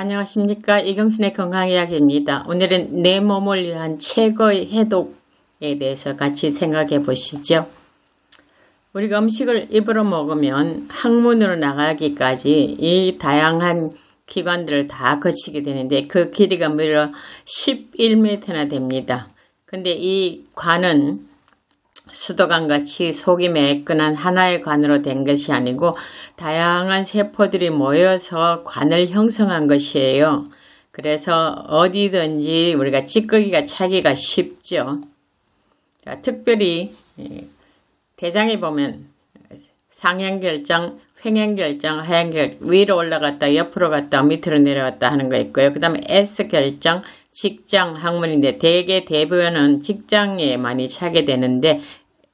안녕하십니까. 이경순의 건강이야기입니다. 오늘은 내 몸을 위한 최고의 해독에 대해서 같이 생각해 보시죠. 우리가 음식을 입으로 먹으면 항문으로 나가기까지 이 다양한 기관들을 다 거치게 되는데 그 길이가 무려 11m나 됩니다. 근데 이 관은 수도관같이 속이 매끈한 하나의 관으로 된 것이 아니고 다양한 세포들이 모여서 관을 형성한 것이에요. 그래서 어디든지 우리가 찌꺼기가 차기가 쉽죠. 자, 특별히 대장에 보면 상행결장, 횡행결장, 하행결장, 위로 올라갔다 옆으로 갔다 밑으로 내려갔다 하는 거 있고요. 그 다음에 S결장, 직장 항문인데 대부분은 직장에 많이 차게 되는데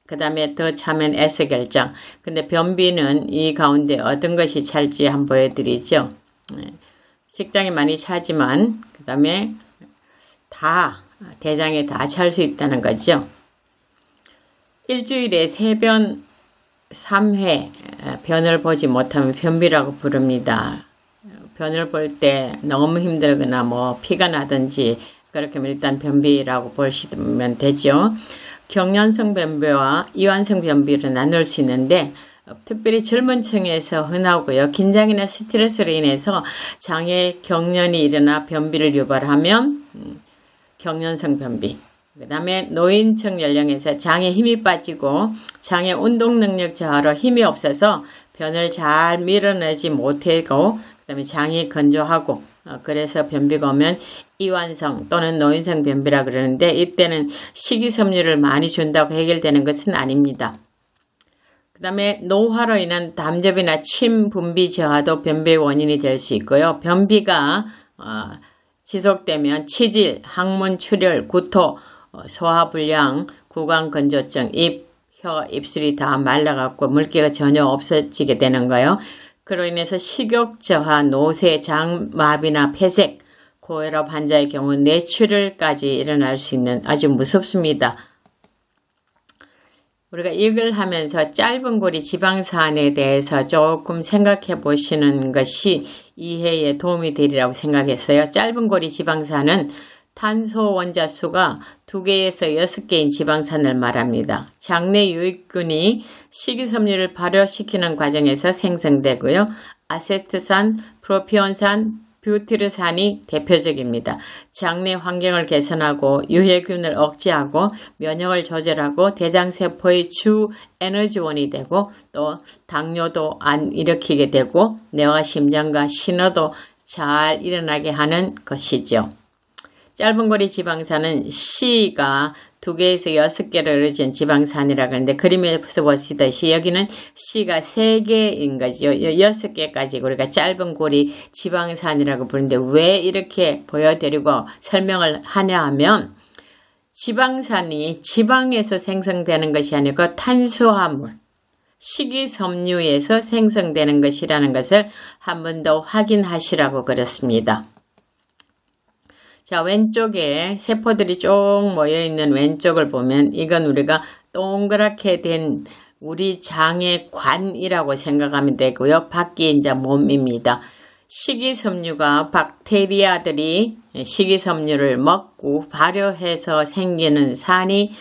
그 다음에 더 차면 S결장. 근데 변비는 이 가운데 어떤 것이 찰지 한번 보여드리죠. 직장에 많이 차지만 그 다음에 다 대장에 다 찰 수 있다는 거죠. 일주일에 3변 3회 변을 보지 못하면 변비라고 부릅니다. 변을 볼 때 너무 힘들거나 뭐 피가 나든지 그렇게 하면 일단 변비라고 보시면 되죠. 경련성 변비와 이완성 변비로 나눌 수 있는데 특별히 젊은 층에서 흔하고요. 긴장이나 스트레스로 인해서 장에 경련이 일어나 변비를 유발하면 경련성 변비. 그 다음에 노인층 연령에서 장에 힘이 빠지고 장의 운동 능력 저하로 힘이 없어서 변을 잘 밀어내지 못하고 그 다음에 장이 건조하고 그래서 변비가 오면 이완성 또는 노인성 변비라 그러는데 이때는 식이섬유를 많이 준다고 해결되는 것은 아닙니다. 그 다음에 노화로 인한 담즙이나 침 분비 저하도 변비의 원인이 될 수 있고요. 변비가 지속되면 치질, 항문 출혈, 구토, 소화불량, 구강건조증, 혀, 입술이 다 말라갖고 물기가 전혀 없어지게 되는 거예요. 그로 인해서 식욕 저하, 노쇠, 장마비나 폐색, 고혈압 환자의 경우 뇌출혈까지 일어날 수 있는 아주 무섭습니다. 우리가 이걸 하면서 짧은 고리 지방산에 대해서 조금 생각해 보시는 것이 이해에 도움이 되리라고 생각했어요. 짧은 고리 지방산은 탄소 원자수가 2개에서 6개인 지방산을 말합니다. 장내 유익균이 식이섬유를 발효시키는 과정에서 생성되고요. 아세트산, 프로피온산, 뷰티르산이 대표적입니다. 장내 환경을 개선하고 유해균을 억제하고 면역을 조절하고 대장세포의 주 에너지원이 되고 또 당뇨도 안 일으키게 되고 뇌와 심장과 신호도 잘 일어나게 하는 것이죠. 짧은 고리 지방산은 C가 2개에서 6개로 이루어진 지방산이라고 하는데 그림에서 보시듯이 여기는 C가 3개인 거죠. 6개까지 우리가 짧은 고리 지방산이라고 부르는데 왜 이렇게 보여드리고 설명을 하냐 하면 지방산이 지방에서 생성되는 것이 아니고 탄수화물, 식이섬유에서 생성되는 것이라는 것을 한 번 더 확인하시라고 그랬습니다. 자, 왼쪽에 세포들이 쭉 모여있는 왼쪽을 보면 이건 우리가 동그랗게 된 우리 장의 관이라고 생각하면 되고요. 밖이 이제 몸입니다. 식이섬유가 박테리아들이 식이섬유를 먹고 발효해서 생기는 산이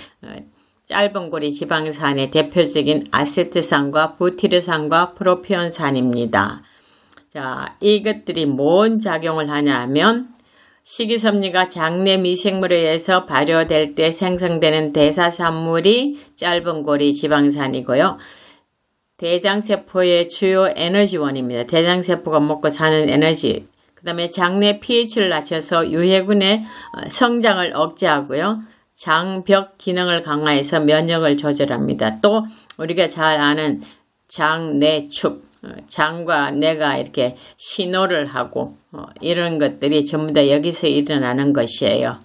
짧은 고리 지방산의 대표적인 아세트산과 부티르산과 프로피온산입니다. 자, 이것들이 뭔 작용을 하냐 하면 식이섬유가 장내 미생물에 의해서 발효될 때 생성되는 대사산물이 짧은 고리 지방산이고요. 대장세포의 주요 에너지원입니다. 대장세포가 먹고 사는 에너지. 그 다음에 장내 pH를 낮춰서 유해균의 성장을 억제하고요. 장벽 기능을 강화해서 면역을 조절합니다. 또 우리가 잘 아는 장내축. 장과 뇌가 이렇게 신호를 하고 이런 것들이 전부 다 여기서 일어나는 것이에요.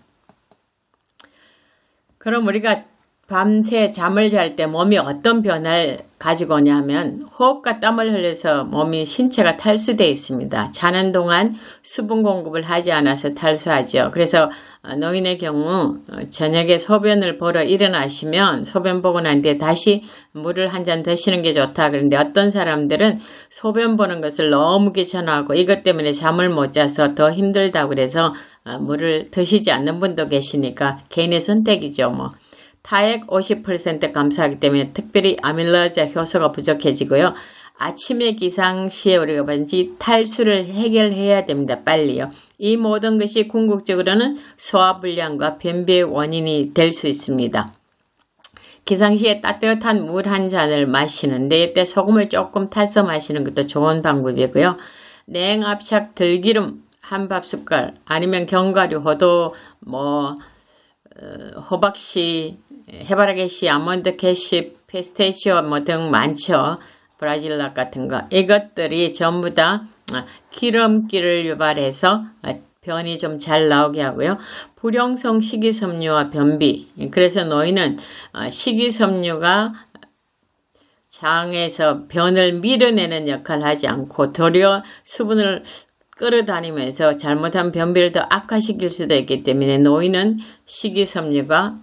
그럼 우리가 밤새 잠을 잘 때 몸이 어떤 변화를 가지고 오냐면 호흡과 땀을 흘려서 몸이 신체가 탈수되어 있습니다. 자는 동안 수분 공급을 하지 않아서 탈수하죠. 그래서 노인의 경우 저녁에 소변을 보러 일어나시면 소변 보고 난 뒤에 다시 물을 한 잔 드시는 게 좋다. 그런데 어떤 사람들은 소변 보는 것을 너무 귀찮아하고 이것 때문에 잠을 못 자서 더 힘들다고 그래서 물을 드시지 않는 분도 계시니까 개인의 선택이죠. 타액 50% 감소하기 때문에 특별히 아밀로자 효소가 부족해지고요. 아침에 기상시에 우리가 반드시 탈수를 해결해야 됩니다. 빨리요. 이 모든 것이 궁극적으로는 소화불량과 변비의 원인이 될 수 있습니다. 기상시에 따뜻한 물 한 잔을 마시는데 이때 소금을 조금 타서 마시는 것도 좋은 방법이고요. 냉압착 들기름 한 밥숟갈 아니면 견과류, 호두, 호박씨, 해바라기씨, 아몬드 캐시, 피스타치오 등 많죠. 브라질넛 같은 거. 이것들이 전부 다 기름기를 유발해서 변이 좀 잘 나오게 하고요. 불용성 식이섬유와 변비. 그래서 노인은 식이섬유가 장에서 변을 밀어내는 역할을 하지 않고 도리어 수분을 끌어다니면서 잘못한 변비를 더 악화시킬 수도 있기 때문에 노인은 식이섬유가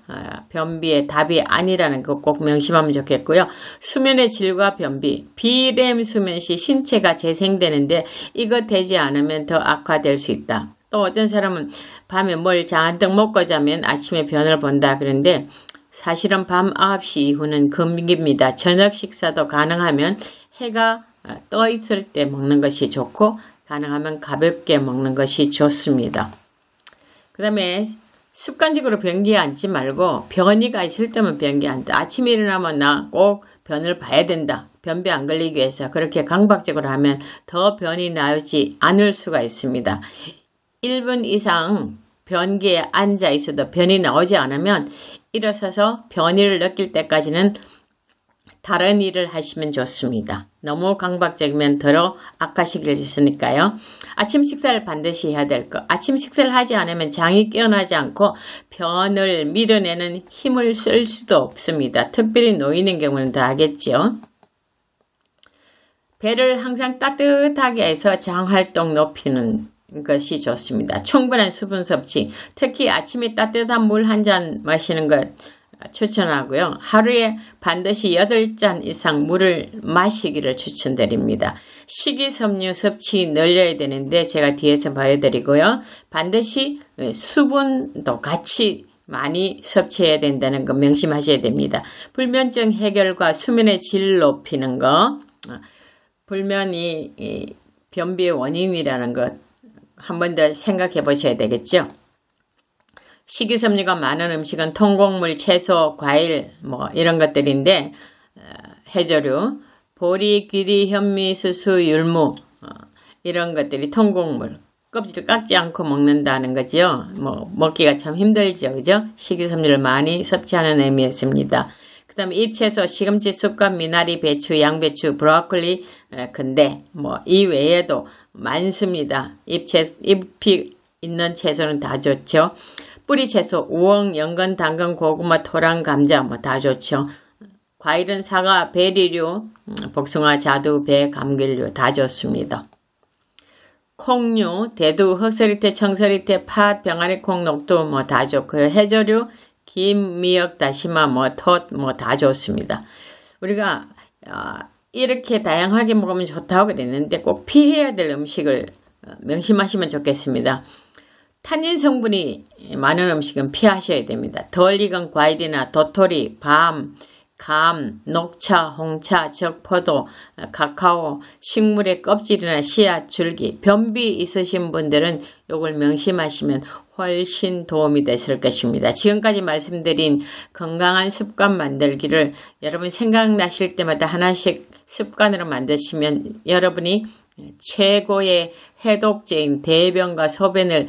변비의 답이 아니라는 거 꼭 명심하면 좋겠고요. 수면의 질과 변비, 비렘 수면 시 신체가 재생되는데 이거 되지 않으면 더 악화될 수 있다. 또 어떤 사람은 밤에 뭘 잔뜩 먹고 자면 아침에 변을 본다. 그런데 사실은 밤 9시 이후는 금기입니다. 저녁 식사도 가능하면 해가 떠 있을 때 먹는 것이 좋고 가능하면 가볍게 먹는 것이 좋습니다. 그 다음에 습관적으로 변기에 앉지 말고 변이가 있을 때만 변기에 앉다. 아침에 일어나면 나 꼭 변을 봐야 된다. 변비 안 걸리기 위해서 그렇게 강박적으로 하면 더 변이 나오지 않을 수가 있습니다. 1분 이상 변기에 앉아 있어도 변이 나오지 않으면 일어서서 변이를 느낄 때까지는 다른 일을 하시면 좋습니다. 너무 강박적이면 더 악화시킬 수 있으니까요. 아침 식사를 반드시 해야 될 것. 아침 식사를 하지 않으면 장이 깨어나지 않고 변을 밀어내는 힘을 쓸 수도 없습니다. 특별히 노인의 경우는 더 하겠죠. 배를 항상 따뜻하게 해서 장활동 높이는 것이 좋습니다. 충분한 수분 섭취, 특히 아침에 따뜻한 물 한 잔 마시는 것 추천하고요. 하루에 반드시 8잔 이상 물을 마시기를 추천드립니다. 식이섬유 섭취 늘려야 되는데 제가 뒤에서 보여드리고요. 반드시 수분도 같이 많이 섭취해야 된다는 거 명심하셔야 됩니다. 불면증 해결과 수면의 질 높이는 거, 불면이 변비의 원인이라는 것 한 번 더 생각해 보셔야 되겠죠. 식이섬유가 많은 음식은 통곡물, 채소, 과일 이런 것들인데 해조류, 보리, 귀리, 현미, 수수, 율무 이런 것들이 통곡물, 껍질을 깎지 않고 먹는다는 거죠. 먹기가 참 힘들죠. 그죠? 식이섬유를 많이 섭취하는 의미였습니다. 그 다음에 잎채소, 시금치, 쑥갓, 미나리, 배추, 양배추, 브로콜리, 근데 이 외에도 많습니다. 잎이 있는 채소는 다 좋죠. 뿌리채소, 우엉, 연근, 당근, 고구마, 토랑, 감자 다 좋죠. 과일은 사과, 베리류, 복숭아, 자두, 배, 감귤류 다 좋습니다. 콩류, 대두, 흑서리태, 청서리태, 팥, 병아리콩, 녹두 다 좋고요. 해조류, 김, 미역, 다시마, 톳 다 좋습니다. 우리가 이렇게 다양하게 먹으면 좋다고 그랬는데 꼭 피해야 될 음식을 명심하시면 좋겠습니다. 탄닌 성분이 많은 음식은 피하셔야 됩니다. 덜 익은 과일이나 도토리, 밤, 감, 녹차, 홍차, 적포도, 카카오, 식물의 껍질이나 씨앗, 줄기, 변비 있으신 분들은 이걸 명심하시면 훨씬 도움이 됐을 것입니다. 지금까지 말씀드린 건강한 습관 만들기를 여러분 생각나실 때마다 하나씩 습관으로 만드시면 여러분이 최고의 해독제인 대변과 소변을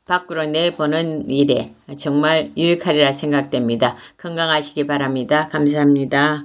밖으로 내보는 일에 정말 유익하리라 생각됩니다. 건강하시기 바랍니다. 감사합니다.